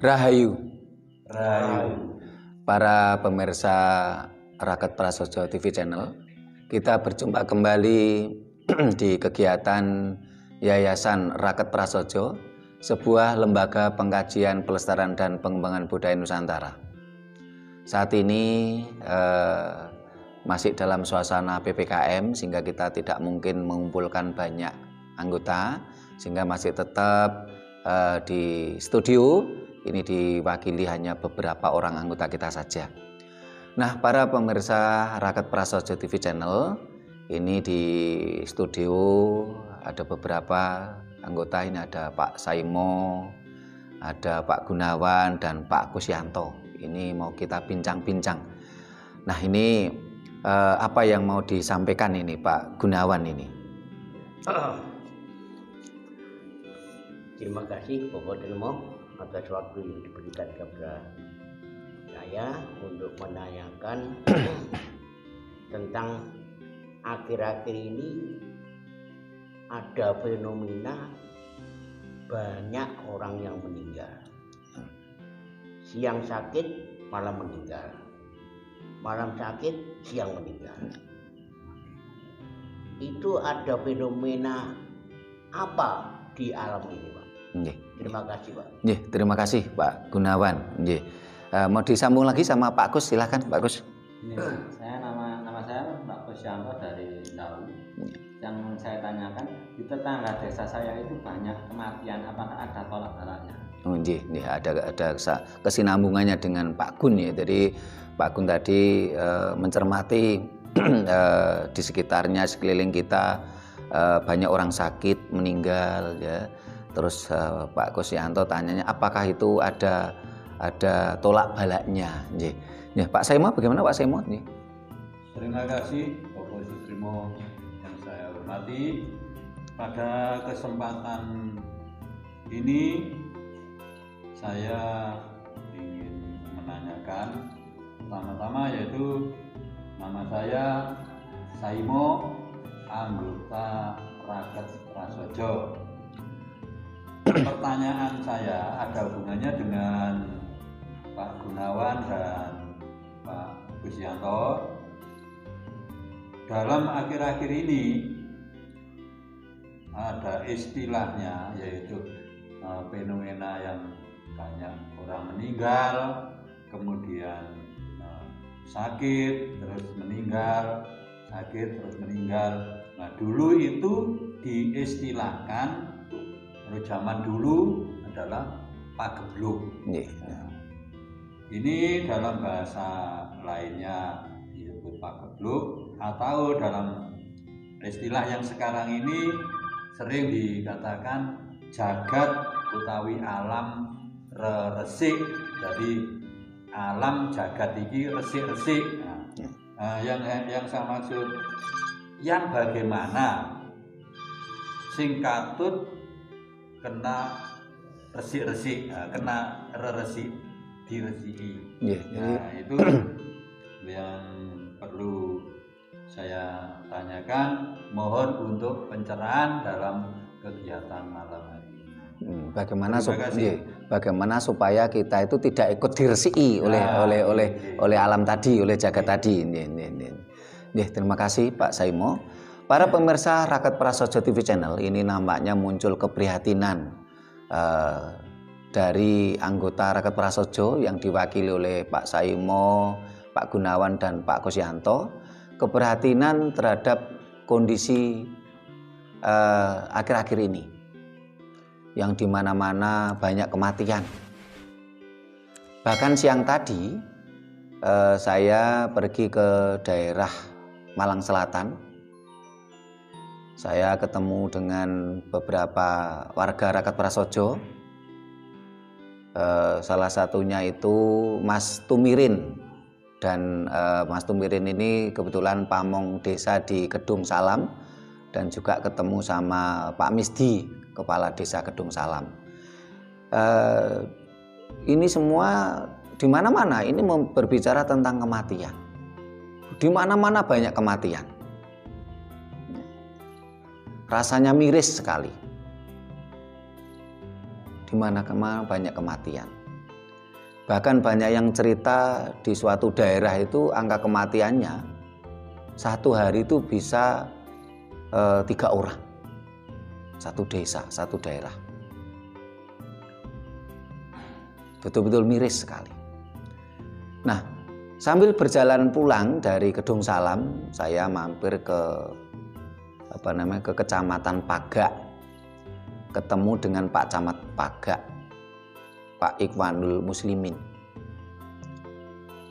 Rahayu, Rahayu. para pemirsa Raket Prasojo TV Channel. Kita berjumpa kembali di kegiatan Yayasan Raket Prasojo, sebuah lembaga pengkajian, pelestarian dan pengembangan budaya Nusantara. Saat ini masih dalam suasana PPKM, sehingga kita tidak mungkin mengumpulkan banyak anggota, sehingga masih tetap di studio. Ini diwakili hanya beberapa orang anggota kita saja. Nah, para pemirsa Raket Prasojo TV Channel, ini di studio ada beberapa anggota. Ini ada Pak Saimo, ada Pak Gunawan, dan Pak Kusyanto. Ini mau kita bincang-bincang. Nah, ini apa yang mau disampaikan ini Pak Gunawan ini? Terima kasih Bapak Delmo atas waktu yang diberikan kepada saya untuk menanyakan tentang akhir-akhir ini ada fenomena banyak orang yang meninggal. Siang sakit malam meninggal, malam sakit siang meninggal. Itu ada fenomena apa di alam ini, Pak? Nggih. Terima kasih, Pak. Nggih, terima kasih Pak Gunawan. Nggih. Mau disambung lagi sama Pak Kus, silakan Pak Kus. Saya nama saya Pak Kusyanto dari Ndawi. Yang saya tanyakan, di tetangga desa saya itu banyak kematian, apakah ada tolak balaknya? Oh, nggih, ada kesinambungannya dengan Pak Gun ya. Jadi Pak Gun tadi mencermati di sekitarnya, sekeliling kita banyak orang sakit meninggal ya. Terus Pak Kusyanto tanyanya apakah itu ada tolak balaknya. Nggih. Ya, Pak Saimo bagaimana Pak Saimo? Nggih. Terima kasih Bapak Sutrimo yang saya hormati. Pada kesempatan ini saya ingin menanyakan pertama-tama, yaitu nama saya Saimo, anggota Raket Prasojo. Pertanyaan saya ada hubungannya dengan Pak Gunawan dan Pak Kusyanto. Dalam akhir-akhir ini ada istilahnya, yaitu fenomena yang banyak orang meninggal, kemudian sakit terus meninggal, sakit terus meninggal. Nah, dulu itu diistilahkan, kalau zaman dulu adalah pagebluk. Nah, ini dalam bahasa lainnya disebut pagebluk, atau dalam istilah yang sekarang ini sering dikatakan jagat utawi alam resik. Jadi alam jagat iki resik-resik. Nah, yang saya maksud, yang bagaimana sing katut kena resik-resik, kena resik diresiki. Nah, itu yang perlu saya tanyakan. Mohon untuk pencerahan dalam kegiatan malam hari ini. Bagaimana supaya kita itu tidak ikut diresiki oleh alam tadi, oleh jagat tadi. Nggih, terima kasih Pak Saimo. Para pemirsa Raket Prasojo TV Channel, ini nampaknya muncul keprihatinan dari anggota Raket Prasojo yang diwakili oleh Pak Saimo, Pak Gunawan, dan Pak Kusyanto. Keprihatinan terhadap kondisi akhir-akhir ini, yang dimana-mana banyak kematian. Bahkan siang tadi saya pergi ke daerah Malang Selatan. Saya ketemu dengan beberapa warga Raket Prasojo. Salah satunya itu Mas Tumirin. Dan Mas Tumirin ini kebetulan pamong desa di Kedung Salam. Dan juga ketemu sama Pak Misdi, kepala desa Kedung Salam. Ini semua di mana-mana ini berbicara tentang kematian. Di mana-mana banyak kematian. Rasanya miris sekali. Di mana-mana banyak kematian. Bahkan banyak yang cerita di suatu daerah itu angka kematiannya satu hari itu bisa 3 orang. Satu desa, satu daerah. Betul-betul miris sekali. Nah, sambil berjalan pulang dari Kedung Salam, saya mampir ke Kecamatan Pagak. Ketemu dengan Pak Camat Pagak, Pak Ikhwanul Muslimin.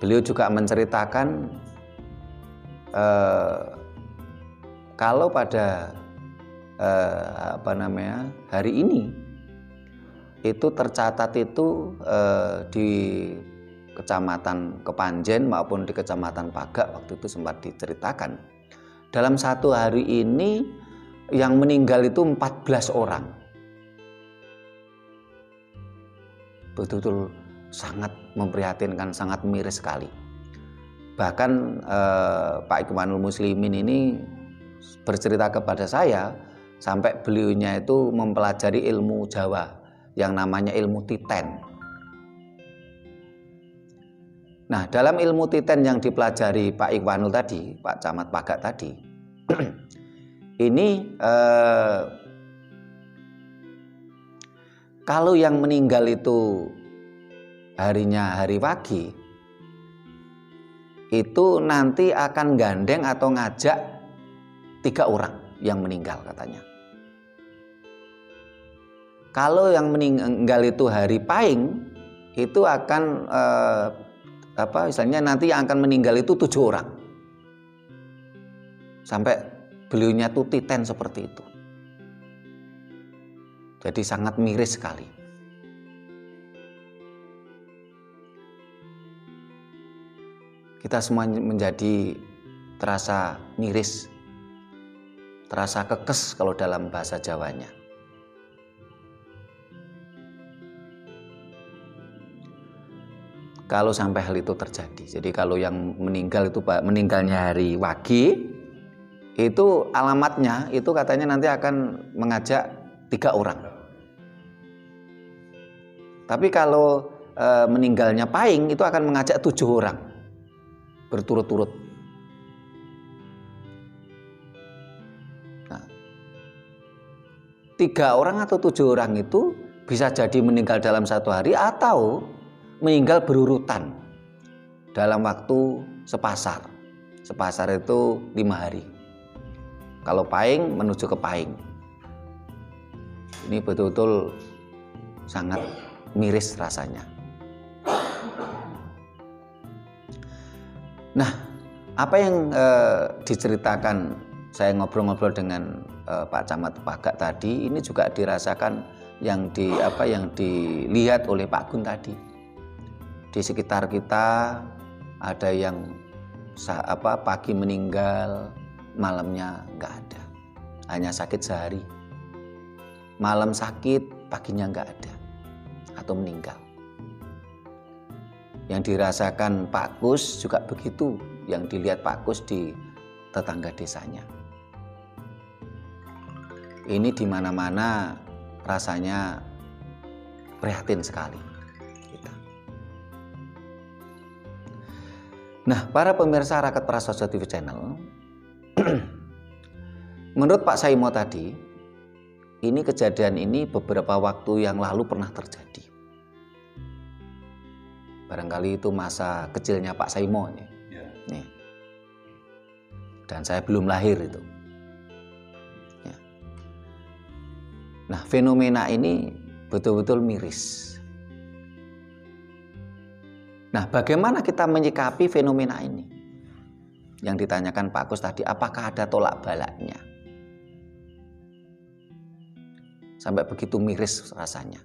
Beliau juga menceritakan kalau pada hari ini itu tercatat itu di Kecamatan Kepanjen maupun di Kecamatan Pagak waktu itu sempat diceritakan dalam satu hari ini yang meninggal itu 14 orang. Betul-betul sangat memprihatinkan, sangat miris sekali. Bahkan Pak Ikhwanul Muslimin ini bercerita kepada saya sampai beliaunya itu mempelajari ilmu Jawa yang namanya ilmu titen. Nah, dalam ilmu titen yang dipelajari Pak Ikhwanul tadi, Pak Camat Pagak tadi, ini kalau yang meninggal itu harinya hari Wage, itu nanti akan gandeng atau ngajak 3 orang yang meninggal katanya. Kalau yang meninggal itu hari Pahing, itu akan nanti yang akan meninggal itu 7 orang. Sampai beliaunya tuh titen seperti itu. Jadi sangat miris sekali. Kita semua menjadi terasa miris, terasa kekes kalau dalam bahasa Jawanya. Kalau sampai hal itu terjadi. Jadi kalau yang meninggal itu meninggalnya hari Wage, itu alamatnya itu katanya nanti akan mengajak 3 orang. Tapi kalau meninggalnya Pahing itu akan mengajak 7 orang berturut-turut. Nah, 3 orang atau 7 orang itu bisa jadi meninggal dalam satu hari atau meninggal berurutan dalam waktu sepasar. Sepasar itu 5 hari. Kalau Pahing menuju ke Pahing. Ini betul-betul sangat miris rasanya. Nah, apa yang diceritakan saya ngobrol-ngobrol dengan Pak Camat Pagak tadi, ini juga dirasakan yang dilihat oleh Pak Gun tadi. Di sekitar kita ada yang pagi meninggal, malamnya nggak ada, hanya sakit sehari. Malam sakit, paginya nggak ada atau meninggal. Yang dirasakan Pak Kus juga begitu, yang dilihat Pak Kus di tetangga desanya. Ini di mana-mana rasanya prihatin sekali kita. Nah, para pemirsa Raket Prasojo TV Channel, menurut Pak Saimo tadi, ini kejadian ini beberapa waktu yang lalu pernah terjadi. Barangkali itu masa kecilnya Pak Saimo nih. Ya. Nih. Dan saya belum lahir itu. Ya. Nah, fenomena ini betul-betul miris. Nah, bagaimana kita menyikapi fenomena ini? Yang ditanyakan Pak Kus tadi, apakah ada tolak balaknya? Sampai begitu miris rasanya.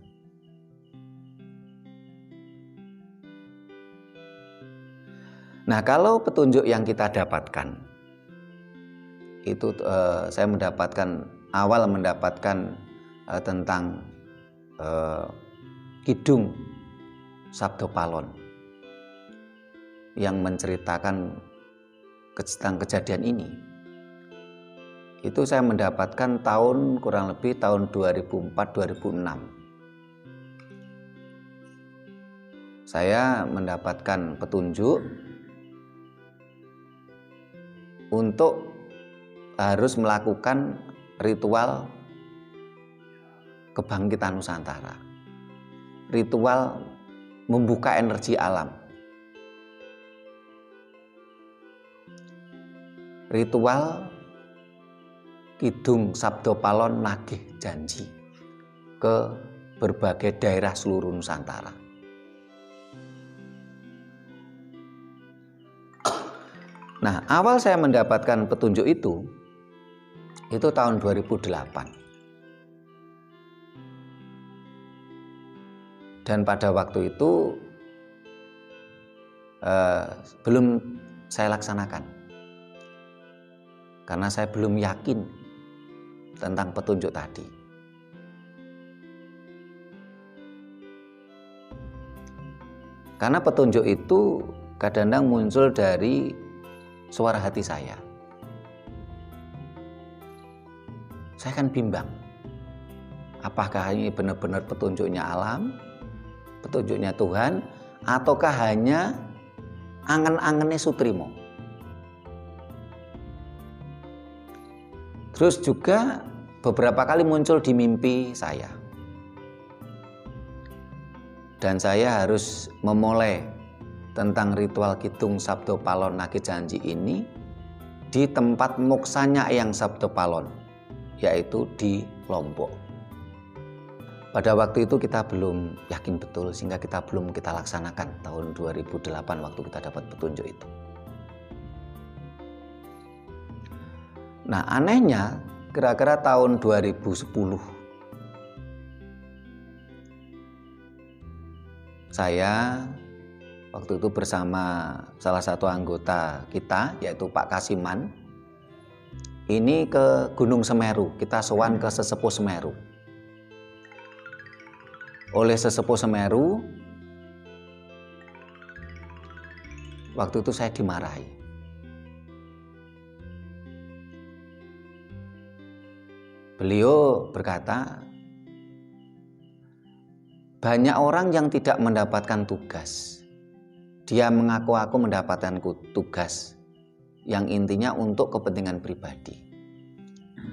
Nah, kalau petunjuk yang kita dapatkan itu saya awal mendapatkan tentang Kidung Sabdo Palon yang menceritakan tentang kejadian ini. Itu saya mendapatkan kurang lebih tahun 2004-2006. saya mendapatkan petunjuk untuk harus melakukan ritual kebangkitan Nusantara, ritual membuka energi alam, ritual Kidung Sabdo Palon nagih janji ke berbagai daerah seluruh Nusantara. Nah, awal saya mendapatkan petunjuk itu tahun 2008. Dan pada waktu itu belum saya laksanakan. Karena saya belum yakin tentang petunjuk tadi. Karena petunjuk itu kadang-kadang muncul dari suara hati saya. Saya kan bimbang. Apakah ini benar-benar petunjuknya alam, petunjuknya Tuhan, ataukah hanya angen-angennya Sutrimo? Terus juga beberapa kali muncul di mimpi saya. Dan saya harus memulai tentang ritual Kidung Sabdo Palon nagih janji ini di tempat moksanya Eyang Sabdo Palon, yaitu di Lombok. Pada waktu itu kita belum yakin betul, sehingga kita laksanakan tahun 2008 waktu kita dapat petunjuk itu. Nah, anehnya kira-kira tahun 2010 saya waktu itu bersama salah satu anggota kita, yaitu Pak Kasiman, ini ke Gunung Semeru. Kita sowan ke Sesepuh Semeru. Oleh Sesepuh Semeru, waktu itu saya dimarahi. Beliau berkata, banyak orang yang tidak mendapatkan tugas. Dia mengaku-aku mendapatkan tugas yang intinya untuk kepentingan pribadi.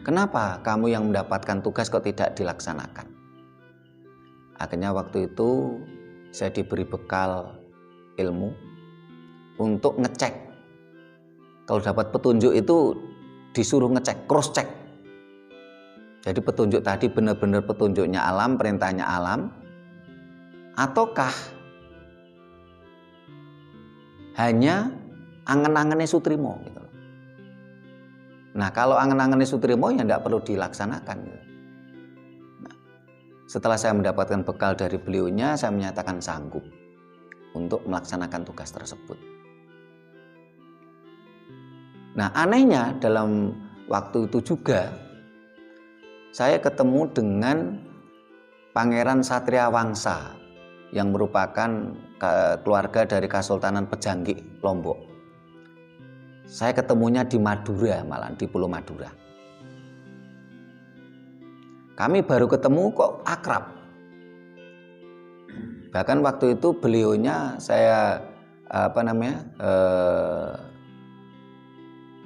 Kenapa kamu yang mendapatkan tugas kok tidak dilaksanakan? Akhirnya waktu itu saya diberi bekal ilmu untuk ngecek. Kalau dapat petunjuk itu disuruh ngecek, cross check. Jadi petunjuk tadi benar-benar petunjuknya alam, perintahnya alam, ataukah hanya angen-angennya Sutrimo gitu. Nah, kalau angen-angennya Sutrimo ya tidak perlu dilaksanakan gitu. Nah, setelah saya mendapatkan bekal dari beliaunya, saya menyatakan sanggup untuk melaksanakan tugas tersebut. Nah, anehnya dalam waktu itu juga saya ketemu dengan Pangeran Satria Wangsa yang merupakan keluarga dari Kesultanan Pejanggik Lombok. Saya ketemunya di Madura, malah di Pulau Madura. Kami baru ketemu kok akrab. Bahkan waktu itu beliaunya saya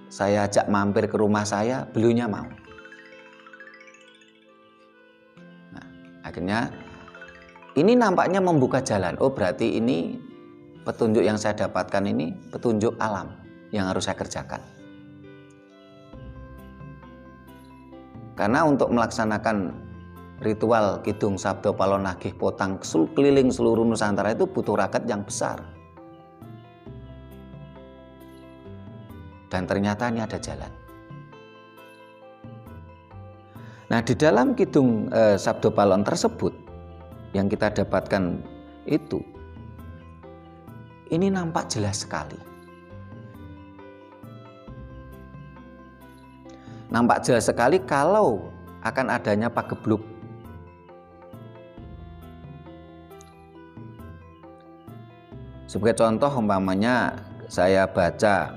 saya ajak mampir ke rumah saya, beliaunya mau. Nah, akhirnya ini nampaknya membuka jalan. Oh, berarti ini petunjuk yang saya dapatkan ini petunjuk alam yang harus saya kerjakan. Karena untuk melaksanakan ritual Kidung Sabdo Palon nagih potang keliling seluruh Nusantara itu butuh ragat yang besar. Dan ternyata ini ada jalan. Nah, di dalam Kidung Sabdo Palon tersebut yang kita dapatkan itu, ini nampak jelas sekali. Nampak jelas sekali kalau akan adanya pagebluk. Sebagai contoh, umpamanya saya baca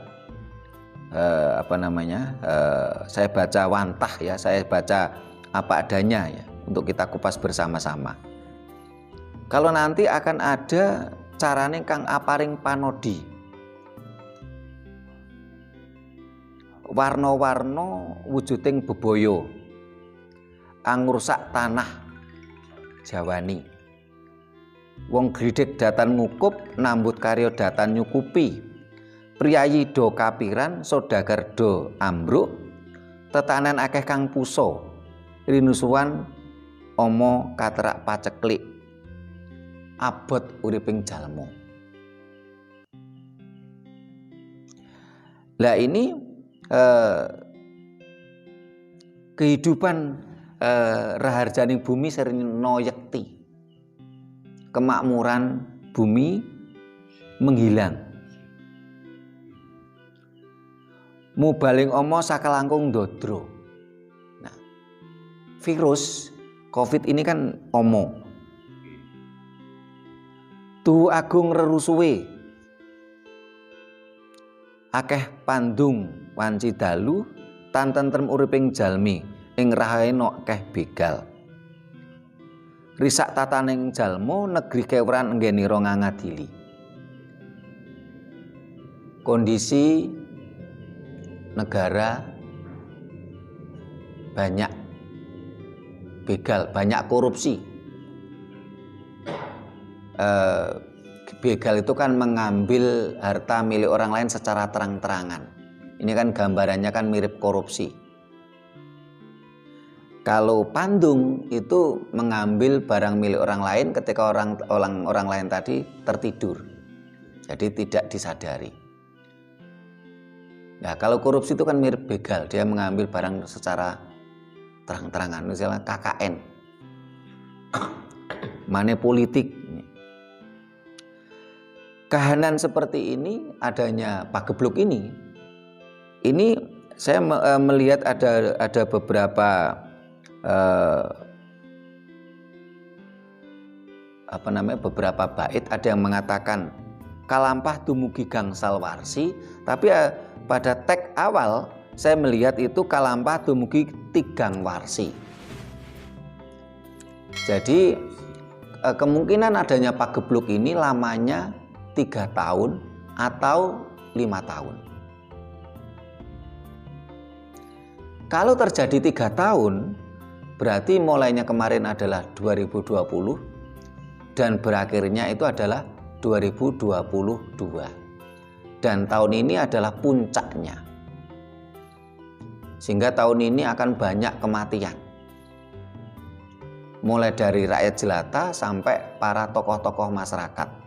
saya baca wantah ya, saya baca apa adanya ya, untuk kita kupas bersama-sama. Kalau nanti akan ada carane kang aparing panodi. Warna-warna wujuding bebaya. Angrusak tanah Jawani. Wong gridhik datan ngukup nambut karya datan nyukupi. Priyayi do kapiran sodagar do ambruk. Tetanen akeh kang puso. Rinusuwan omo katerak paceklik. Abot uriping jalma. Lah ini kehidupan raharjaning bumi sering noyekti. Kemakmuran bumi menghilang. Mubaling omo sakelangkung dodro. Nah, virus COVID ini kan omo. Tuhu agung rerusuwe. Akeh pandung wanci dalu tan tentrem uriping jalmi ing rahayana akeh begal. Risak tataning jalmo negeri keweran enggenira ngangadili. Kondisi negara banyak begal, banyak korupsi. Begal itu kan mengambil harta milik orang lain secara terang-terangan. Ini kan gambarannya kan mirip korupsi. Kalau pandung itu mengambil barang milik orang lain ketika orang lain tadi tertidur. Jadi tidak disadari. Nah, kalau korupsi itu kan mirip begal, dia mengambil barang secara terang-terangan. Misalnya KKN, money politik. Kahanan seperti ini, adanya pagebluk ini saya melihat ada beberapa beberapa bait. Ada yang mengatakan kalampah dumugi gangsal warsi, tapi pada teks awal saya melihat itu kalampah dumugi tigang warsi. Jadi kemungkinan adanya pagebluk ini lamanya 3 tahun atau 5 tahun. Kalau terjadi 3 tahun, berarti mulainya kemarin adalah 2020 dan berakhirnya itu adalah 2022. Dan tahun ini adalah puncaknya. Sehingga tahun ini akan banyak kematian. Mulai dari rakyat jelata sampai para tokoh-tokoh masyarakat.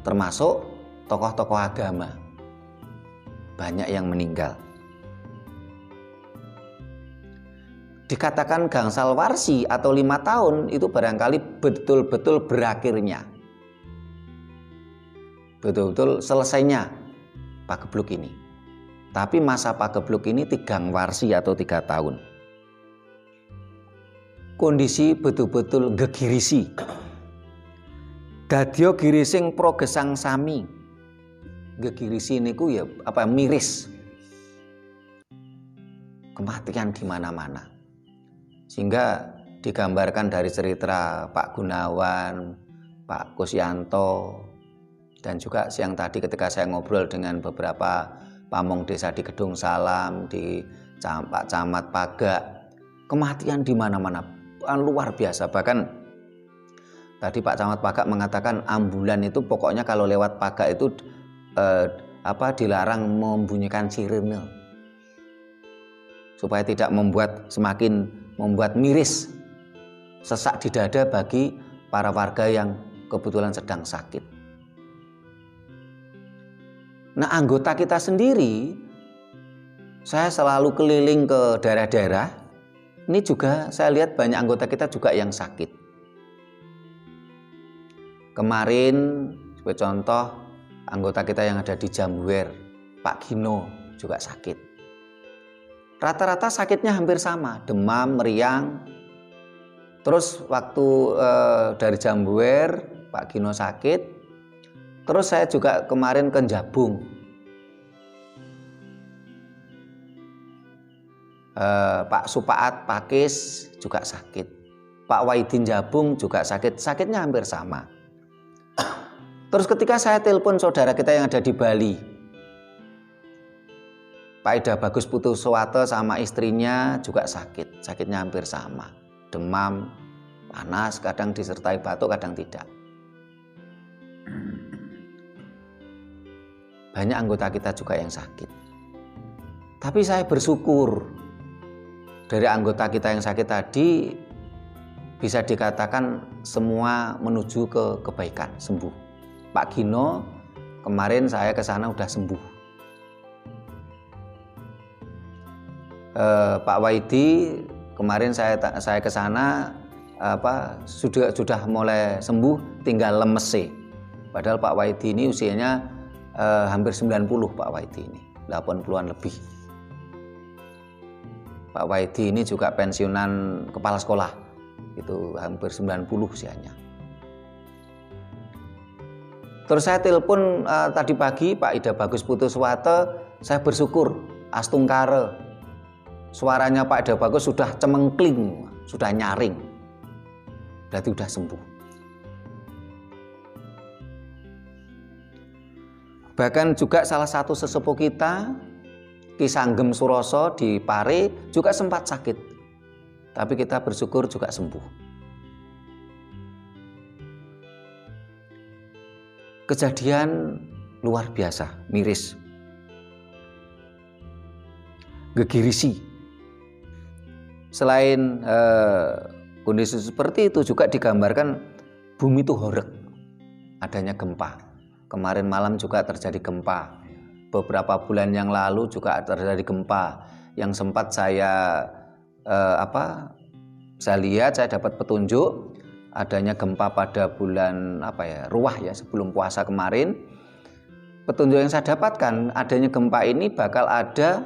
Termasuk tokoh-tokoh agama. Banyak yang meninggal. Dikatakan gangsal warsi atau 5 tahun itu barangkali betul-betul berakhirnya. Betul-betul selesainya pagebluk ini. Tapi masa pagebluk ini 3 warsi atau 3 tahun. Kondisi betul-betul gegirisi. Dadya girising progesang sami. Gegirisi niku ya miris. Kematian di mana-mana. Sehingga digambarkan dari cerita Pak Gunawan, Pak Kusyanto, dan juga siang tadi ketika saya ngobrol dengan beberapa pamong desa di Gedung Salam, di Pak Camat Pagak, kematian di mana-mana luar biasa. Bahkan tadi Pak Camat Pagak mengatakan ambulan itu pokoknya kalau lewat Pagak itu dilarang membunyikan sirine supaya tidak semakin membuat miris, sesak di dada bagi para warga yang kebetulan sedang sakit. Nah, anggota kita sendiri, saya selalu keliling ke daerah-daerah. Ini juga saya lihat banyak anggota kita juga yang sakit. Kemarin, sebagai contoh, anggota kita yang ada di Jambuwer, Pak Gino juga sakit. Rata-rata sakitnya hampir sama, demam, meriang. Terus waktu dari Jambuwer, Pak Gino sakit. Terus saya juga kemarin ke Jabung. Pak Supaat Pakis juga sakit. Pak Waidin Jabung juga sakit, sakitnya hampir sama. Terus ketika saya telepon saudara kita yang ada di Bali, Pak Ida Bagus Putuswato sama istrinya juga sakit, sakitnya hampir sama. Demam, panas, kadang disertai batuk, kadang tidak. Banyak anggota kita juga yang sakit. Tapi saya bersyukur dari anggota kita yang sakit tadi bisa dikatakan semua menuju ke kebaikan, sembuh. Pak Gino kemarin saya ke sana udah sembuh. Pak Waidi kemarin saya ke sana sudah mulai sembuh, tinggal lemes sih. Padahal Pak Waidi ini usianya hampir 90 Pak Waidi ini, 80-an lebih. Pak Waidi ini juga pensiunan kepala sekolah, itu hampir 90 usianya. Terus saya telepon tadi pagi Pak Ida Bagus Putuswato, saya bersyukur astungkare. Suaranya Pak Ida Bagus sudah cemengkling, sudah nyaring. Berarti sudah sembuh. Bahkan juga salah satu sesepuh kita, Ki Sanggem Suroso di Pare juga sempat sakit. Tapi kita bersyukur juga sembuh. Kejadian luar biasa, miris. Gegirisi. Selain kondisi seperti itu juga digambarkan bumi itu horeg, adanya gempa. Kemarin malam juga terjadi gempa. Beberapa bulan yang lalu juga terjadi gempa yang sempat saya lihat, saya dapat petunjuk adanya gempa pada bulan Ruwah ya, sebelum puasa kemarin. Petunjuk yang saya dapatkan adanya gempa ini bakal ada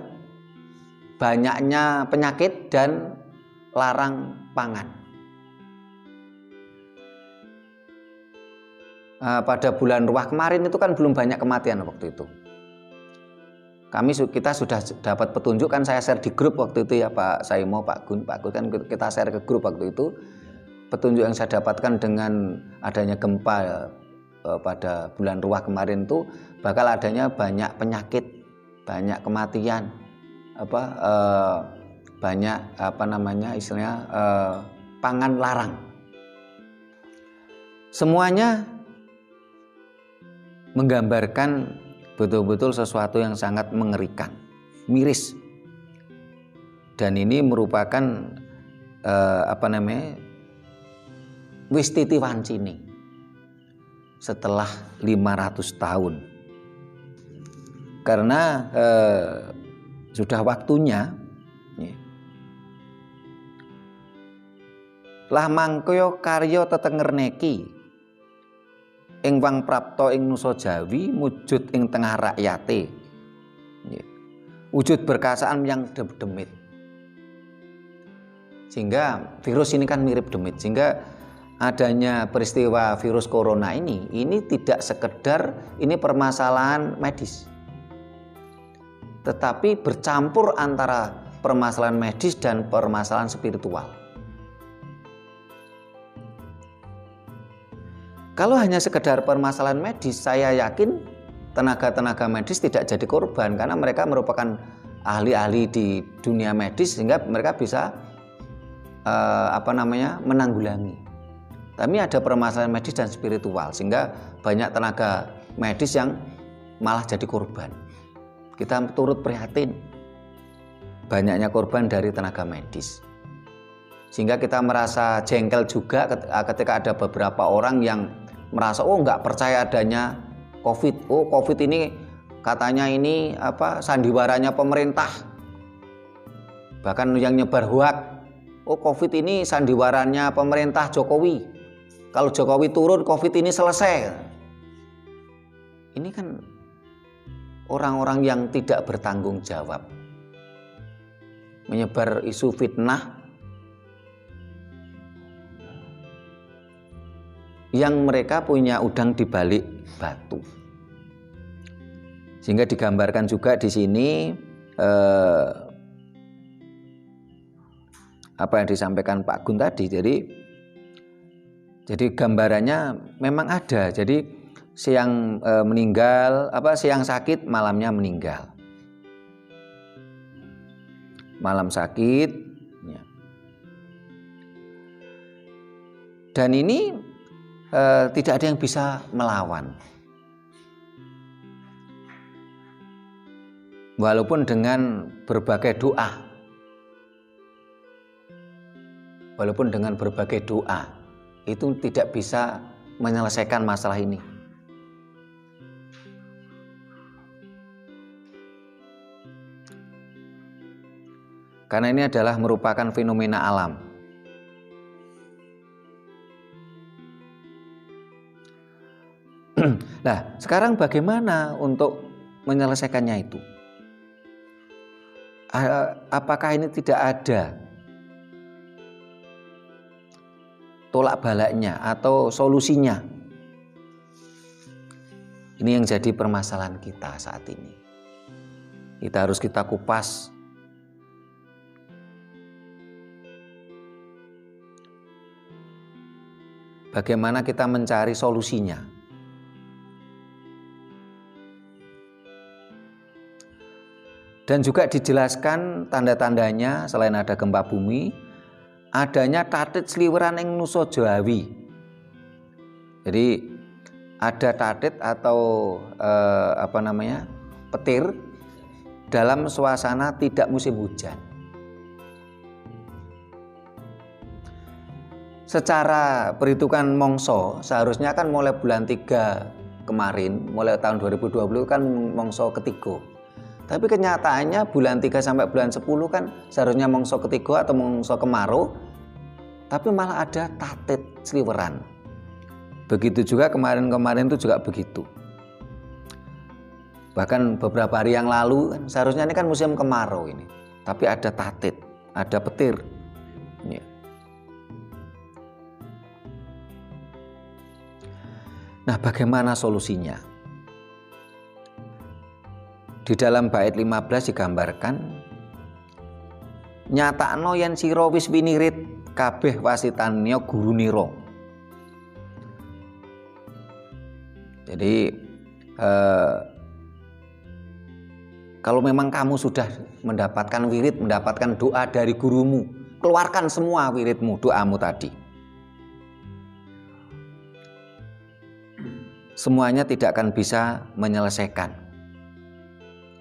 banyaknya penyakit dan larang pangan. Pada bulan Ruwah kemarin itu kan belum banyak kematian waktu itu. Kita sudah dapat petunjuk, kan saya share di grup waktu itu ya Pak Saimo, Pak Gun kan kita share ke grup waktu itu. Petunjuk yang saya dapatkan dengan adanya gempa pada bulan Ruwah kemarin itu bakal adanya banyak penyakit, banyak kematian, banyak pangan larang. Semuanya menggambarkan betul-betul sesuatu yang sangat mengerikan, miris. Dan ini merupakan Wistiti Wancini setelah 500 tahun. Karena sudah waktunya lah mangkaya karya tetengerneki ing wang prapta ing nusa Jawi mujud ing tengah rakyate. Wujud berkasaan yang demit. Sehingga virus ini kan mirip demit, sehingga adanya peristiwa virus corona ini tidak sekedar ini permasalahan medis, tetapi bercampur antara permasalahan medis dan permasalahan spiritual. Kalau hanya sekedar permasalahan medis, saya yakin tenaga-tenaga medis tidak jadi korban karena mereka merupakan ahli-ahli di dunia medis sehingga mereka bisa menanggulangi. Tapi ada permasalahan medis dan spiritual sehingga banyak tenaga medis yang malah jadi korban. Kita turut prihatin banyaknya korban dari tenaga medis. Sehingga kita merasa jengkel juga ketika ada beberapa orang yang merasa nggak percaya adanya COVID. COVID ini katanya ini sandiwaranya pemerintah. Bahkan yang nyebar hoak, COVID ini sandiwaranya pemerintah Jokowi. Kalau Jokowi turun, COVID ini selesai. Ini kan orang-orang yang tidak bertanggung jawab, menyebar isu fitnah yang mereka punya udang di balik batu. Sehingga digambarkan juga di sini apa yang disampaikan Pak Gun tadi. Jadi Jadi gambarannya memang ada. Jadi siang meninggal, siang sakit, malamnya meninggal. Malam sakit, ya. Dan ini tidak ada yang bisa melawan. Walaupun dengan berbagai doa. Walaupun dengan berbagai doa, itu tidak bisa menyelesaikan masalah ini. Karena ini adalah merupakan fenomena alam. Nah, sekarang bagaimana untuk menyelesaikannya itu? Apakah ini tidak ada tolak balaknya atau solusinya? Ini yang jadi permasalahan kita saat ini. Kita harus kupas. Bagaimana kita mencari solusinya? Dan juga dijelaskan tanda-tandanya selain ada gempa bumi, adanya tatit sliweran ing nusa Jawi. Jadi ada tatit atau petir dalam suasana tidak musim hujan. Secara perhitungan mongso seharusnya kan mulai bulan 3 kemarin, mulai tahun 2020 kan mongso ketiga. Tapi kenyataannya bulan 3 sampai bulan 10 kan seharusnya mongso ketiga atau mongso kemarau, tapi malah ada tatit sliweran. Begitu juga kemarin-kemarin itu juga begitu. Bahkan beberapa hari yang lalu kan seharusnya ini kan musim kemarau ini, tapi ada tatit, ada petir. Ya. Nah, bagaimana solusinya? Di dalam bait 15 digambarkan, nyatakno yen sira wis winirit kabeh wasitannya guru nira. Jadi kalau memang kamu sudah mendapatkan wirid, mendapatkan doa dari gurumu, keluarkan semua wiridmu, doamu tadi. Semuanya tidak akan bisa menyelesaikan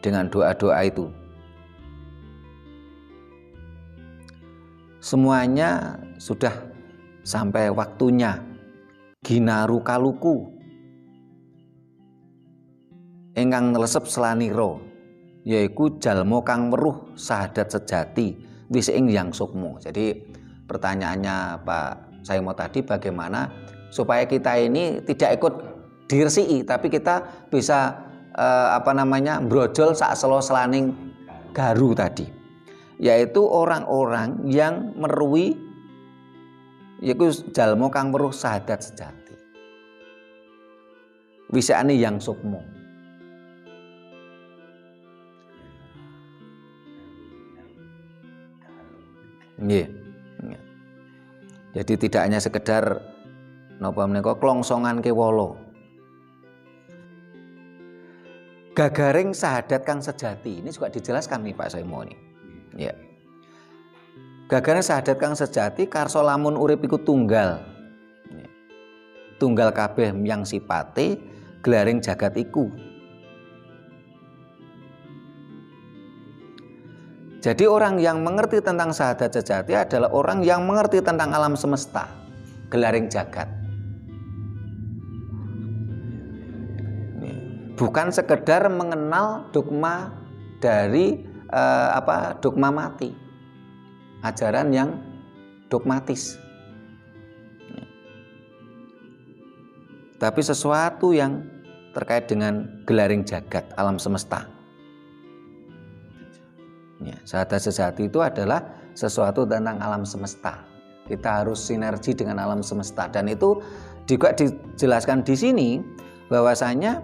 dengan doa-doa itu. Semuanya sudah sampai waktunya ginaru kaluku ingkang nlesep selaniro, yaiku jalmo kang weruh sahadat sejati wis ing yang sukmo. Jadi pertanyaannya Pak Saimo tadi, bagaimana supaya kita ini tidak ikut diresiki, tapi kita bisa brojol sak selo-selaning garu tadi, yaitu orang-orang yang meruhi yaiku jalmo kang weruh sahadat sejati wisane yang sukmo. Nggih. Jadi tidak hanya sekedar napa menika klongsongan kewala. Gagaring sahadat kang sejati ini juga dijelaskan nih Pak Saimo ini. Ya. Gagaring sahadat kang sejati karso lamun urip iku tunggal. Ya. Tunggal kabeh yang sipate gelaring jagat iku. Jadi orang yang mengerti tentang sahadat sejati adalah orang yang mengerti tentang alam semesta, gelaring jagat. Bukan sekedar mengenal dogma dari dogma mati, ajaran yang dogmatis, tapi sesuatu yang terkait dengan gelaring jagat, alam semesta. Ya, sahadat sejati itu adalah sesuatu tentang alam semesta. Kita harus sinergi dengan alam semesta, dan itu juga dijelaskan di sini bahwasanya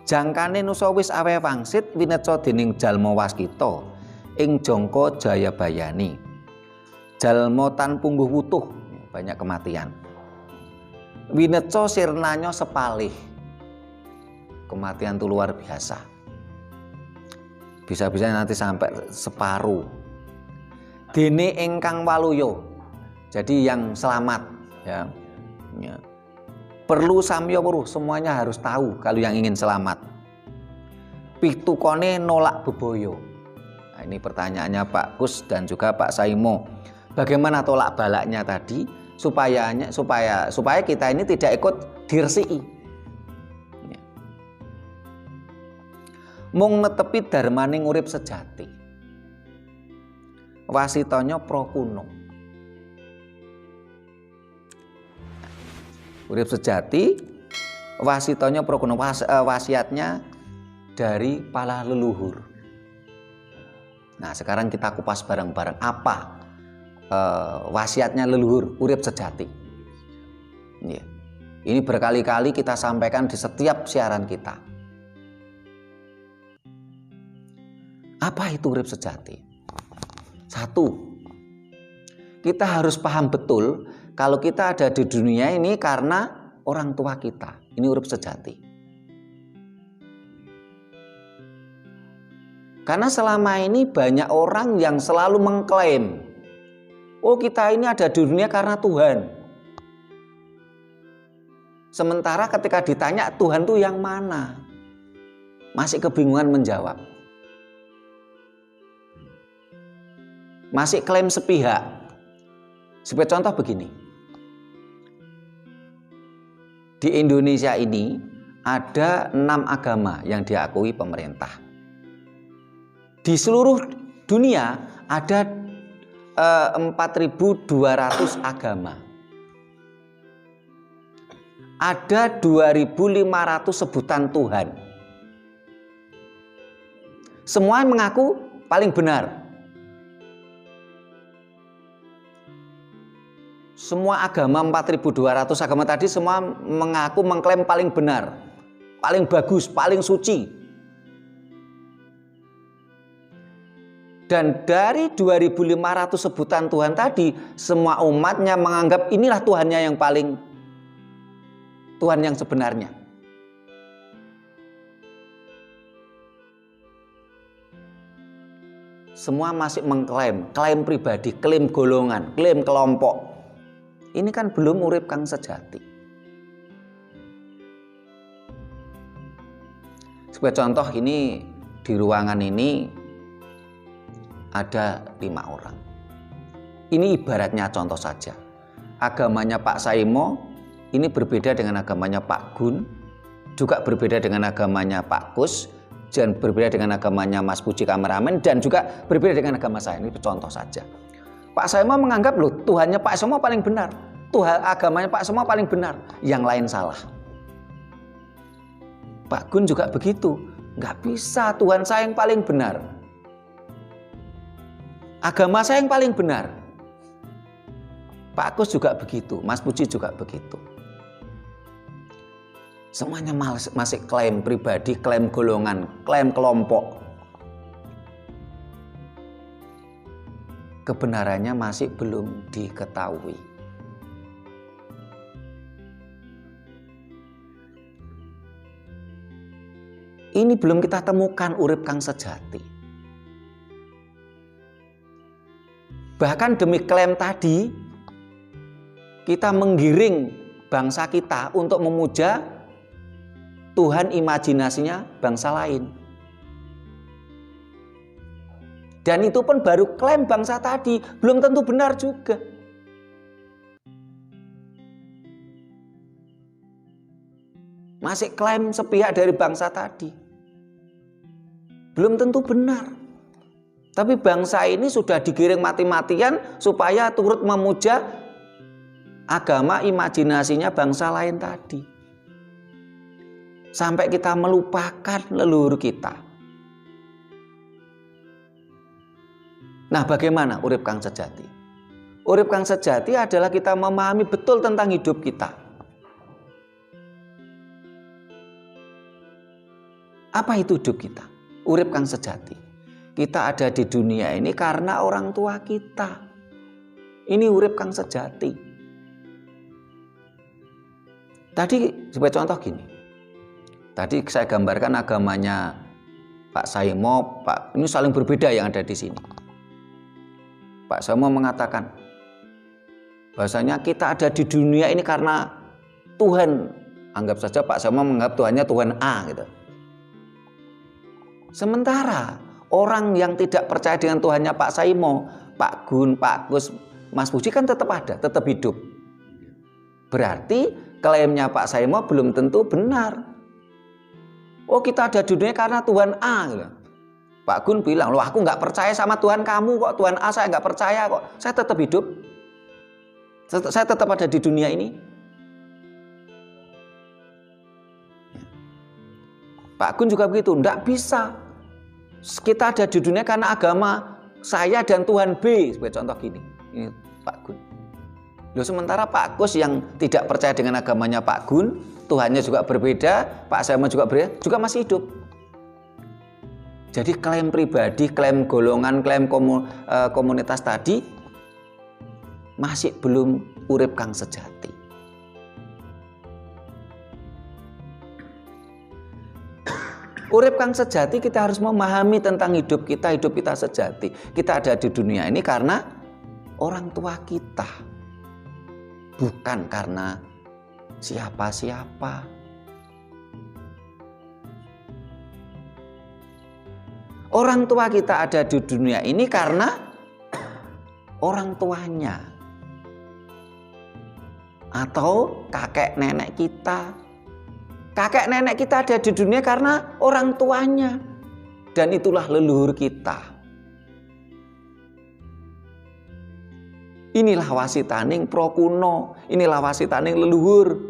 jangkane nusa wis awe wangsit wineca dening jalma waskita ing jangka Jayabayani. jalma tan pungguh wutuh, banyak kematian. Wineco sirnanyo sepalih, kematian itu luar biasa. Bisa-bisa nanti sampai separuh. Dene ingkang waluyo, jadi yang selamat, ya. Perlu samyo weruh, semuanya harus tahu kalau yang ingin selamat. Pitukone nolak beboyo. Nah, ini pertanyaannya Pak Kus dan juga Pak Saimo. Bagaimana tolak balaknya tadi supaya kita ini tidak ikut diresiki. Mung netepi darmaning urip sejati. Wasitanyo prokuno. Urip sejati, wasitanyo prokuno, wasiatnya dari para leluhur. Nah, sekarang kita kupas bareng-bareng apa wasiatnya leluhur urip sejati. Ini berkali-kali kita sampaikan di setiap siaran kita. Apa itu urip sejati? Satu, kita harus paham betul kalau kita ada di dunia ini karena orang tua kita. Ini urip sejati. Karena selama ini banyak orang yang selalu mengklaim, oh kita ini ada di dunia karena Tuhan. Sementara ketika ditanya Tuhan itu yang mana, masih kebingungan menjawab. Masih klaim sepihak. Sebagai contoh begini. Di Indonesia ini ada 6 agama yang diakui pemerintah. Di seluruh dunia ada 4.200 agama. Ada 2.500 sebutan Tuhan. Semua mengaku paling benar. Semua agama 4.200 agama tadi semua mengaku mengklaim paling benar, paling bagus, paling suci. Dan dari 2.500 sebutan Tuhan tadi, semua umatnya menganggap inilah Tuhannya yang paling, Tuhan yang sebenarnya. Semua masih mengklaim, klaim pribadi, klaim golongan, klaim kelompok. Ini kan belum urip kang sejati. Sebagai contoh, ini di ruangan ini ada 5 orang. Ini ibaratnya contoh saja. Agamanya Pak Saimo ini berbeda dengan agamanya Pak Gun, juga berbeda dengan agamanya Pak Kus, dan berbeda dengan agamanya Mas Puji kameramen, dan juga berbeda dengan agama saya. Ini contoh saja. Pak Saimo menganggap loh Tuhannya Pak Saimo paling benar, Tuhan agamanya Pak Saimo paling benar, yang lain salah. Pak Gun juga begitu, nggak bisa, Tuhan saya yang paling benar, agama saya yang paling benar. Pak Kus juga begitu, Mas Puji juga begitu. Semuanya masih klaim pribadi, klaim golongan, klaim kelompok. Kebenarannya masih belum diketahui. Ini belum kita temukan urip kang sejati. Bahkan demi klaim tadi, kita menggiring bangsa kita untuk memuja Tuhan imajinasinya bangsa lain. Dan itu pun baru klaim bangsa tadi, belum tentu benar juga. Masih klaim sepihak dari bangsa tadi, belum tentu benar. Tapi bangsa ini sudah digiring mati-matian supaya turut memuja agama imajinasinya bangsa lain tadi. Sampai kita melupakan leluhur kita. Nah, bagaimana urip kang sejati? Urip kang sejati adalah kita memahami betul tentang hidup kita. Apa itu hidup kita? Urip kang sejati. Kita ada di dunia ini karena orang tua kita. Ini urip kang sejati. Tadi sebagai contoh gini. Tadi saya gambarkan agamanya Pak Saimo, ini saling berbeda yang ada di sini. Pak Saimo mengatakan bahwasanya kita ada di dunia ini karena Tuhan. Anggap saja Pak Saimo menganggap Tuhannya Tuhan A gitu. Sementara orang yang tidak percaya dengan Tuhannya Pak Saimo, Pak Gun, Pak Gus, Mas Puji kan tetap ada, tetap hidup. Berarti klaimnya Pak Saimo belum tentu benar. Oh, kita ada di dunia karena Tuhan A gitu. Pak Gun bilang, loh aku nggak percaya sama Tuhan kamu kok, Tuhan A saya nggak percaya kok, saya tetap hidup, saya tetap ada di dunia ini. Pak Gun juga begitu, nggak bisa. Kita ada di dunia karena agama saya dan Tuhan B, sebagai contoh gini. Ini Pak Gun. Loh, sementara Pak Gus yang tidak percaya dengan agamanya Pak Gun, Tuhannya juga berbeda, Pak Saimo juga berbeda, juga masih hidup. Jadi klaim pribadi, klaim golongan, klaim komunitas tadi masih belum urip kang sejati. Urip kang sejati, kita harus memahami tentang hidup kita sejati. Kita ada di dunia ini karena orang tua kita, bukan karena siapa-siapa. Orang tua kita ada di dunia ini karena orang tuanya atau kakek nenek kita. Kakek nenek kita ada di dunia karena orang tuanya, dan itulah leluhur kita. Inilah wasitaning pro kuno, inilah wasitaning leluhur.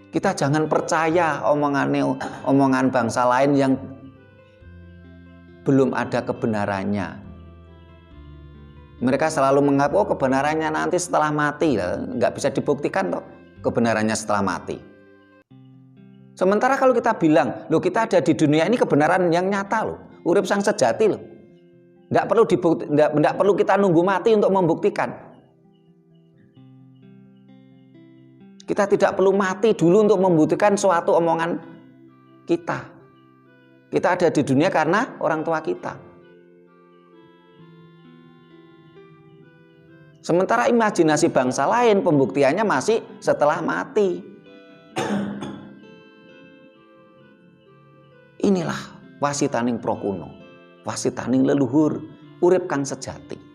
Kita jangan percaya omongan bangsa lain yang belum ada kebenarannya. Mereka selalu menganggap, oh kebenarannya nanti setelah mati. Nggak bisa dibuktikan toh kebenarannya setelah mati. Sementara kalau kita bilang, loh kita ada di dunia ini kebenaran yang nyata loh, urip sang sejati loh. Nggak perlu kita nunggu mati untuk membuktikan. Kita tidak perlu mati dulu untuk membuktikan suatu omongan kita. Kita ada di dunia karena orang tua kita. Sementara imajinasi bangsa lain pembuktiannya masih setelah mati. Inilah wasitaning pro kuno, wasitaning leluhur, urip kang sejati.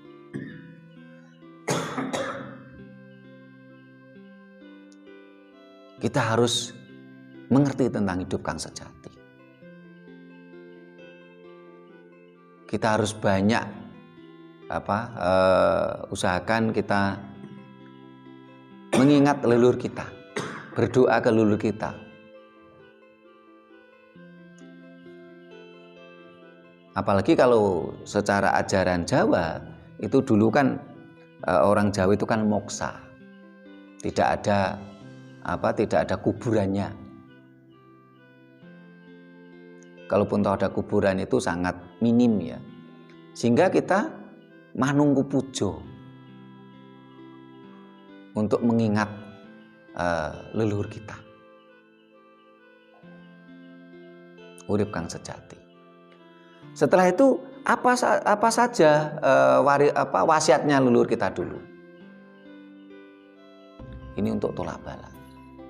Kita harus mengerti tentang hidup kang sejati. Kita harus banyak usahakan kita mengingat leluhur kita, berdoa ke leluhur kita. Apalagi kalau secara ajaran Jawa itu dulu kan orang Jawa itu kan moksa, tidak ada kuburannya. Kalaupun tahu ada kuburan itu sangat minim ya, sehingga kita manungku pujo untuk mengingat leluhur kita. Urip kang sejati. Setelah itu apa saja wasiatnya leluhur kita dulu. Ini untuk tolak bala.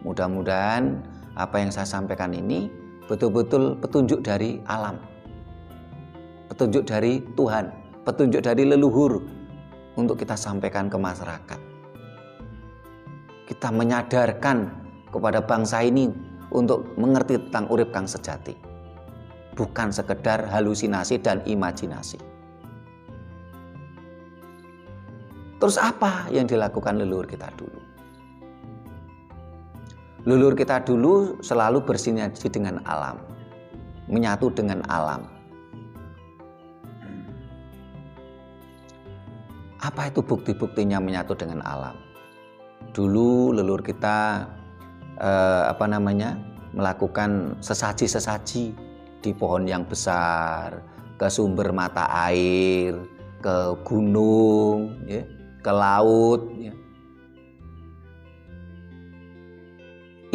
Mudah-mudahan apa yang saya sampaikan ini betul-betul petunjuk dari alam, petunjuk dari Tuhan, petunjuk dari leluhur untuk kita sampaikan ke masyarakat. Kita menyadarkan kepada bangsa ini untuk mengerti tentang urip kang sejati, bukan sekedar halusinasi dan imajinasi. Terus apa yang dilakukan leluhur kita dulu? Leluhur kita dulu selalu bersinergi dengan alam, menyatu dengan alam. Apa itu bukti-buktinya menyatu dengan alam? Dulu leluhur kita melakukan sesaji-sesaji di pohon yang besar, ke sumber mata air, ke gunung, ya, ke laut. Ya.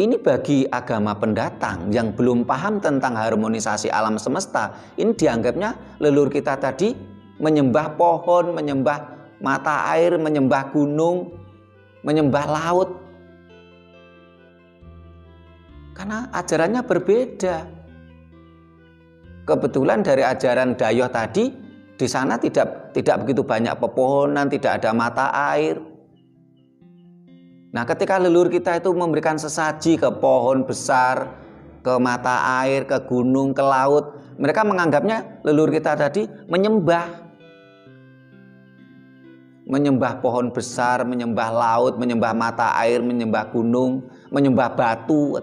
Ini bagi agama pendatang yang belum paham tentang harmonisasi alam semesta, ini dianggapnya leluhur kita tadi menyembah pohon, menyembah mata air, menyembah gunung, menyembah laut. Karena ajarannya berbeda. Kebetulan dari ajaran Dayoh tadi, di sana tidak begitu banyak pepohonan, tidak ada mata air. Nah, ketika leluhur kita itu memberikan sesaji ke pohon besar, ke mata air, ke gunung, ke laut, mereka menganggapnya leluhur kita tadi menyembah pohon besar, menyembah laut, menyembah mata air, menyembah gunung, menyembah batu.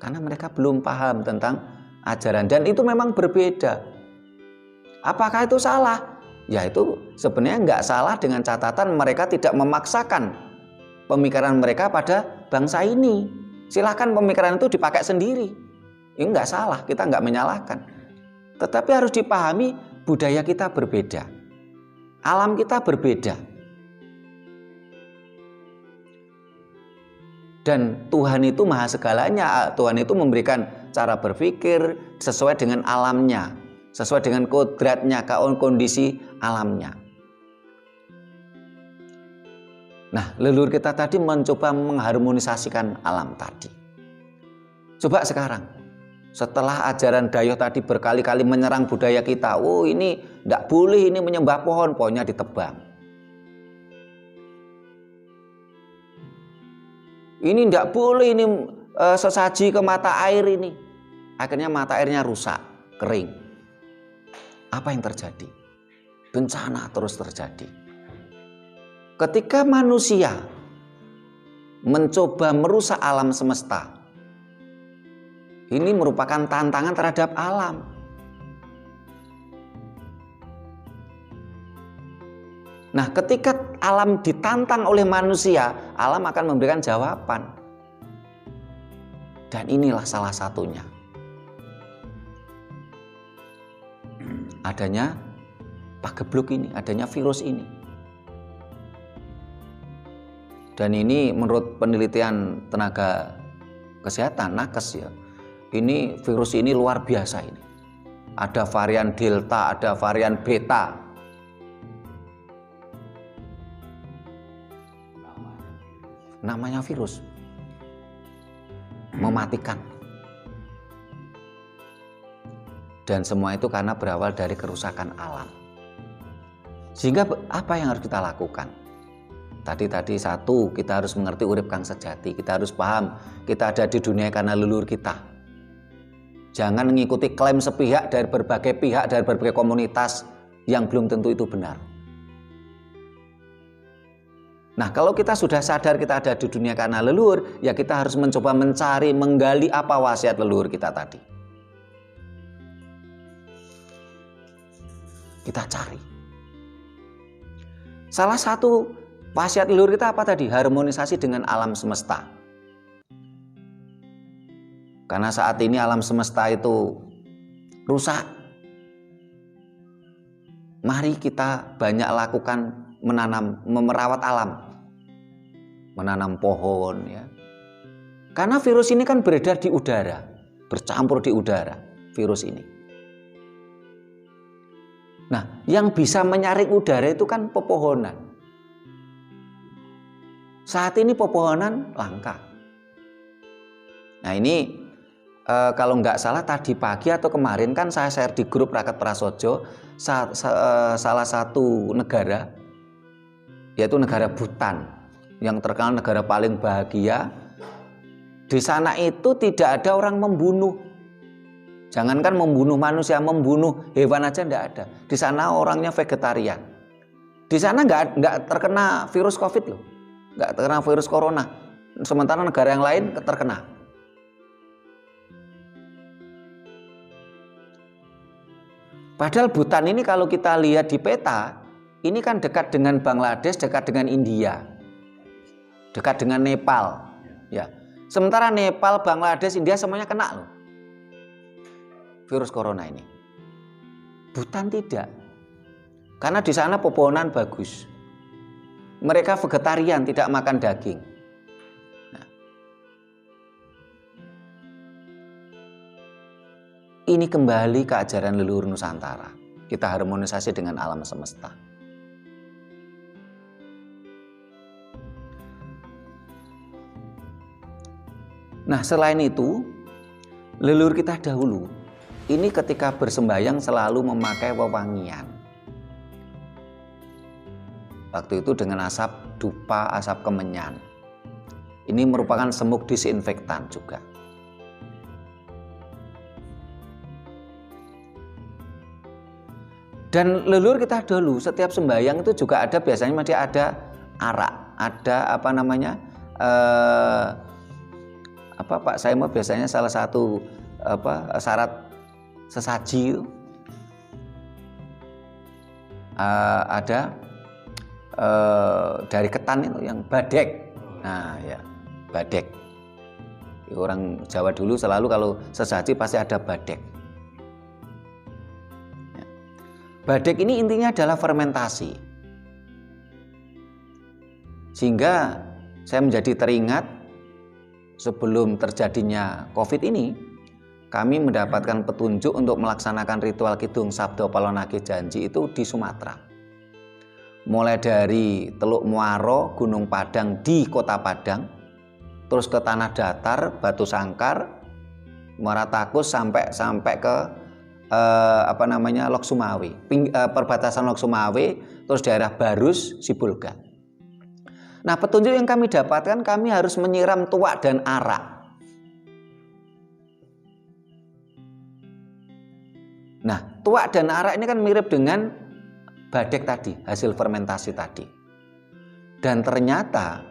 Karena mereka belum paham tentang ajaran, dan itu memang berbeda. Apakah itu salah? Ya, itu sebenarnya nggak salah dengan catatan mereka tidak memaksakan pemikiran mereka pada bangsa ini. Silahkan pemikiran itu dipakai sendiri. Ini nggak salah, kita nggak menyalahkan. Tetapi harus dipahami budaya kita berbeda. Alam kita berbeda. Dan Tuhan itu maha segalanya. Tuhan itu memberikan cara berpikir sesuai dengan alamnya, sesuai dengan kodratnya, kondisi alamnya. Nah, leluhur kita tadi mencoba mengharmonisasikan alam tadi. Coba sekarang, setelah ajaran Dayoh tadi berkali-kali menyerang budaya kita, oh ini tidak boleh, ini menyembah pohon, pohonnya ditebang. Ini tidak boleh, ini sesaji ke mata air ini. Akhirnya mata airnya rusak, kering. Apa yang terjadi? Bencana terus terjadi. Ketika manusia mencoba merusak alam semesta, ini merupakan tantangan terhadap alam. Nah, ketika alam ditantang oleh manusia, alam akan memberikan jawaban. Dan inilah salah satunya. Adanya pagebluk ini, adanya virus ini. Dan ini menurut penelitian tenaga kesehatan, nakes ya, ini virus ini luar biasa ini. Ada varian Delta, ada varian Beta. Namanya virus. Mematikan. Dan semua itu karena berawal dari kerusakan alam. Sehingga apa yang harus kita lakukan? Tadi satu, kita harus mengerti urip kang sejati. Kita harus paham kita ada di dunia karena leluhur kita. Jangan mengikuti klaim sepihak dari berbagai pihak, dari berbagai komunitas yang belum tentu itu benar. Nah, kalau kita sudah sadar kita ada di dunia karena leluhur, ya kita harus mencoba mencari, menggali apa wasiat leluhur kita tadi. Kita cari. Salah satu wasiat leluhur kita apa tadi? Harmonisasi dengan alam semesta. Karena saat ini alam semesta itu rusak. Mari kita banyak lakukan merawat alam. Menanam pohon ya. Karena virus ini kan beredar di udara, bercampur di udara virus ini. Nah, yang bisa menyaring udara itu kan pepohonan. Saat ini pepohonan langka. Nah, ini kalau nggak salah tadi pagi atau kemarin kan saya share di grup Raket Prasojo salah satu negara, yaitu negara Bhutan, yang terkenal negara paling bahagia. Di sana itu tidak ada orang membunuh. Jangankan membunuh manusia, membunuh hewan aja tidak ada. Di sana orangnya vegetarian. Di sana nggak terkena virus COVID loh, nggak terkena virus corona. Sementara negara yang lain terkena. Padahal Bhutan ini kalau kita lihat di peta, ini kan dekat dengan Bangladesh, dekat dengan India, dekat dengan Nepal, ya. Sementara Nepal, Bangladesh, India semuanya kena loh virus corona ini. Butan tidak. Karena di sana pepohonan bagus. Mereka vegetarian, tidak makan daging. Nah, ini kembali ke ajaran leluhur Nusantara. Kita harmonisasi dengan alam semesta. Nah, selain itu, leluhur kita dahulu ini ketika bersembayang selalu memakai wewangian. Waktu itu dengan asap dupa, asap kemenyan. Ini merupakan semuk disinfektan juga. Dan leluhur kita dulu setiap sembahyang itu juga ada, biasanya masih ada arak, ada apa namanya, Pak Saimo biasanya salah satu syarat sesaji itu ada dari ketan itu yang badek. Nah ya, badek. Orang Jawa dulu selalu kalau sesaji pasti ada badek. Ya. Badek ini intinya adalah fermentasi. Sehingga saya menjadi teringat sebelum terjadinya COVID ini, kami mendapatkan petunjuk untuk melaksanakan ritual Kidung Sabdo Palonake Janji itu di Sumatera. Mulai dari Teluk Muaro, Gunung Padang di Kota Padang, terus ke Tanah Datar, Batu Sangkar, Muara Takus sampai ke Lok Sumawe, perbatasan Lok Sumawe, terus daerah Barus, Sibulga. Nah, petunjuk yang kami dapatkan, kami harus menyiram tuak dan arak. Nah, tuak dan arak ini kan mirip dengan badek tadi, hasil fermentasi tadi. Dan ternyata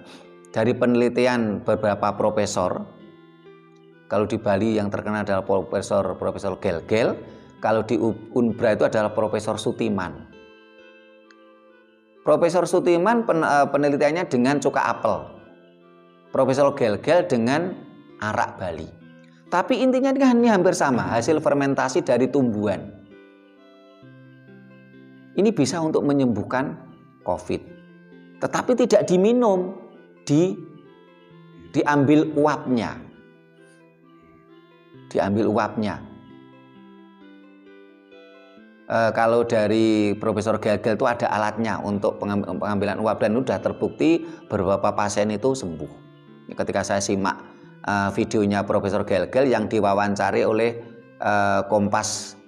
dari penelitian beberapa profesor, kalau di Bali yang terkenal adalah Profesor Gelgel, kalau di Unbra itu adalah Profesor Sutiman. Profesor Sutiman penelitiannya dengan cuka apel, Profesor Gelgel dengan arak Bali. Tapi intinya ini hampir sama, hasil fermentasi dari tumbuhan. Ini bisa untuk menyembuhkan COVID. Tetapi tidak diminum, diambil uapnya. Diambil uapnya. Kalau dari Profesor Gelgel itu ada alatnya untuk pengambilan uap dan sudah terbukti beberapa pasien itu sembuh. Ketika saya simak videonya Profesor Gelgel yang diwawancari oleh Kompas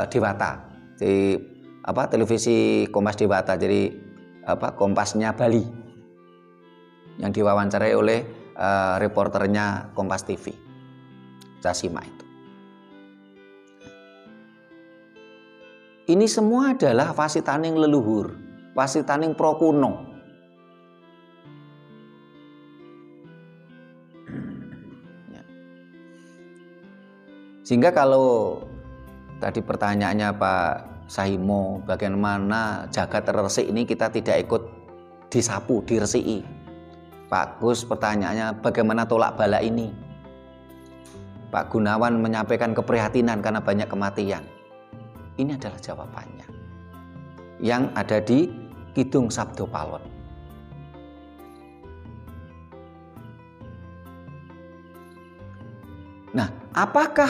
Dewata di televisi Kompas Dewata, jadi Kompasnya Bali yang diwawancarai oleh reporternya Kompas TV. Saya simak itu. Ini semua adalah wasitaning leluhur, wasitaning prokuno. Sehingga kalau tadi pertanyaannya Pak Saimo, bagaimana jagat resik ini kita tidak ikut disapu, diresiki. Pak Gus pertanyaannya bagaimana tolak bala ini. Pak Gunawan menyampaikan keprihatinan karena banyak kematian. Ini adalah jawabannya yang ada di Kidung Sabdo Palon. Nah, apakah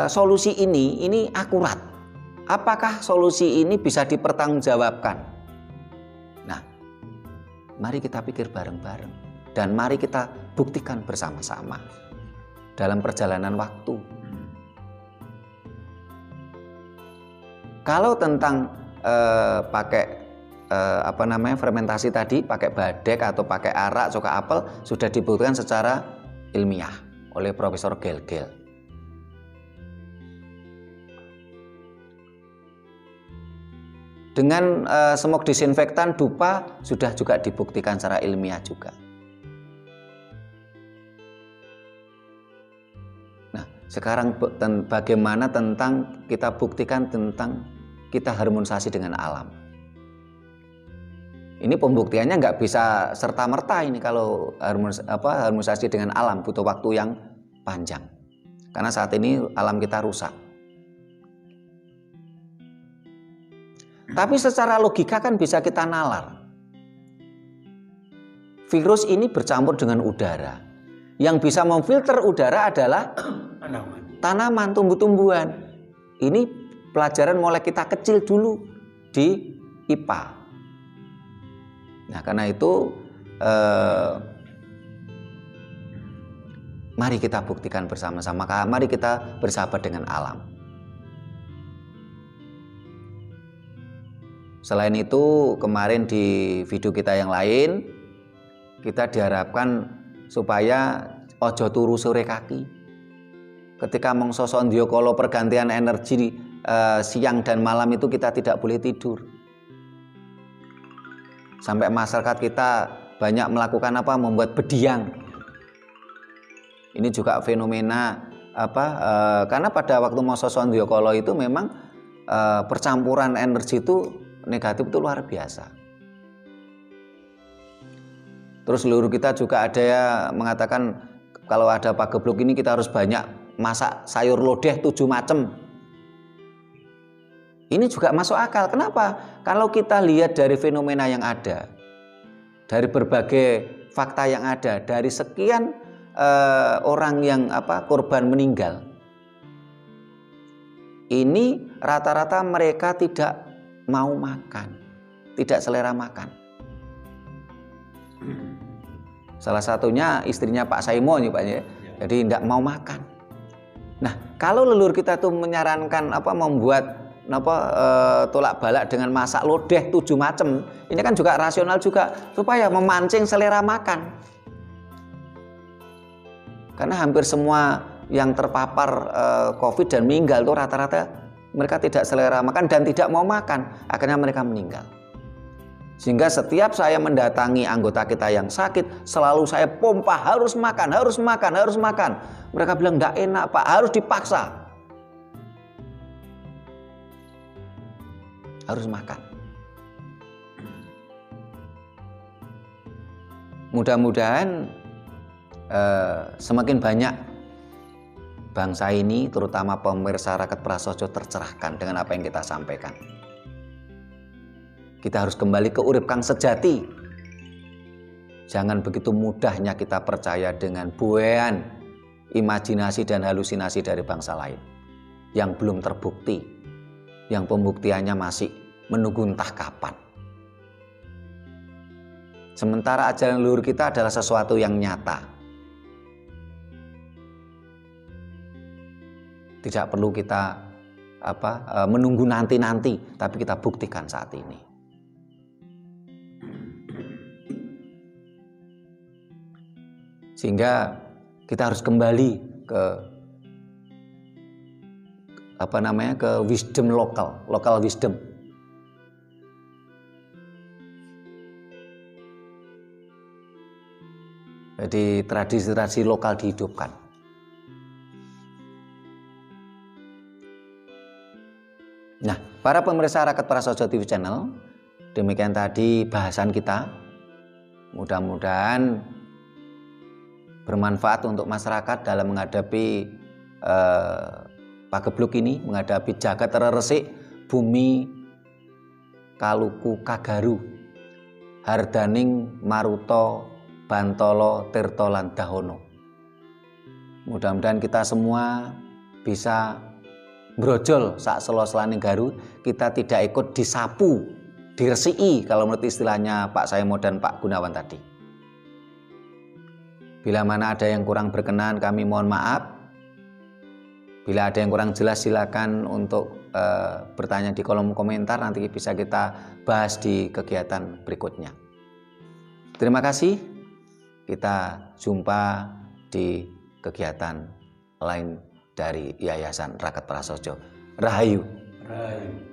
solusi ini akurat? Apakah solusi ini bisa dipertanggungjawabkan? Nah, mari kita pikir bareng-bareng dan mari kita buktikan bersama-sama dalam perjalanan waktu. Kalau tentang pakai fermentasi tadi, pakai badek atau pakai arak, cuka apel sudah dibuktikan secara ilmiah oleh Profesor Gelgel. Dengan semok disinfektan dupa sudah juga dibuktikan secara ilmiah juga. Nah, sekarang bagaimana tentang kita buktikan tentang kita harmonisasi dengan alam. Ini pembuktiannya nggak bisa serta-merta ini kalau harmonisasi dengan alam, butuh waktu yang panjang. Karena saat ini alam kita rusak. Tapi secara logika kan bisa kita nalar. Virus ini bercampur dengan udara. Yang bisa memfilter udara adalah tanaman, tumbuh-tumbuhan. Ini pelajaran mulai kita kecil dulu di IPA. Nah, karena itu mari kita buktikan bersama-sama. Mari kita bersahabat dengan alam. Selain itu, kemarin di video kita yang lain, kita diharapkan supaya ojo turu sore kaki. Ketika mangsa sondya kala pergantian energi siang dan malam itu kita tidak boleh tidur. Sampai masyarakat kita banyak melakukan apa? Membuat bediang. Ini juga fenomena karena pada waktu mangsa sondya kala itu memang percampuran energi itu negatif itu luar biasa. Terus leluhur kita juga ada yang mengatakan kalau ada pagebluk ini kita harus banyak masak sayur lodeh 7 macam. Ini juga masuk akal. Kenapa? Kalau kita lihat dari fenomena yang ada, dari berbagai fakta yang ada, dari sekian orang yang korban meninggal, ini rata-rata mereka tidak mau makan, tidak selera makan. Salah satunya istrinya Pak Saimo nih Pak ya. Jadi tidak mau makan. Nah, kalau leluhur kita tuh menyarankan membuat tolak balak dengan masak lodeh 7 macam, ini kan juga rasional juga supaya memancing selera makan. Karena hampir semua yang terpapar COVID dan meninggal itu rata-rata mereka tidak selera makan dan tidak mau makan, akhirnya mereka meninggal. Sehingga setiap saya mendatangi anggota kita yang sakit, selalu saya pompa, harus makan, harus makan, harus makan. Mereka bilang, enggak enak Pak, harus dipaksa. Harus makan. Mudah-mudahan semakin banyak bangsa ini, terutama pemirsa Raket Prasojo, tercerahkan dengan apa yang kita sampaikan. Kita harus kembali ke urip kang sejati. Jangan begitu mudahnya kita percaya dengan buean imajinasi dan halusinasi dari bangsa lain yang belum terbukti, yang pembuktiannya masih menunggu entah kapan. Sementara ajaran leluhur kita adalah sesuatu yang nyata. Tidak perlu kita menunggu nanti-nanti, tapi kita buktikan saat ini. Sehingga kita harus kembali ke ke wisdom local wisdom. Jadi tradisi-tradisi lokal dihidupkan. Nah, para pemirsa Raket Prasojo TV Channel, demikian tadi bahasan kita. Mudah-mudahan bermanfaat untuk masyarakat dalam menghadapi pagebluk ini, menghadapi jagat reresik bumi kaluku kagaru hardaning maruto bantolo tirto lan dahono. Mudah-mudahan kita semua bisa brojol sak selo-selaning garu, kita tidak ikut disapu, diresiki kalau menurut istilahnya Pak Saimo dan Pak Gunawan tadi. Bila mana ada yang kurang berkenan, kami mohon maaf. Bila ada yang kurang jelas, silakan untuk bertanya di kolom komentar, nanti bisa kita bahas di kegiatan berikutnya. Terima kasih. Kita jumpa di kegiatan lain dari Yayasan Raket Prasojo. Rahayu. Rahayu.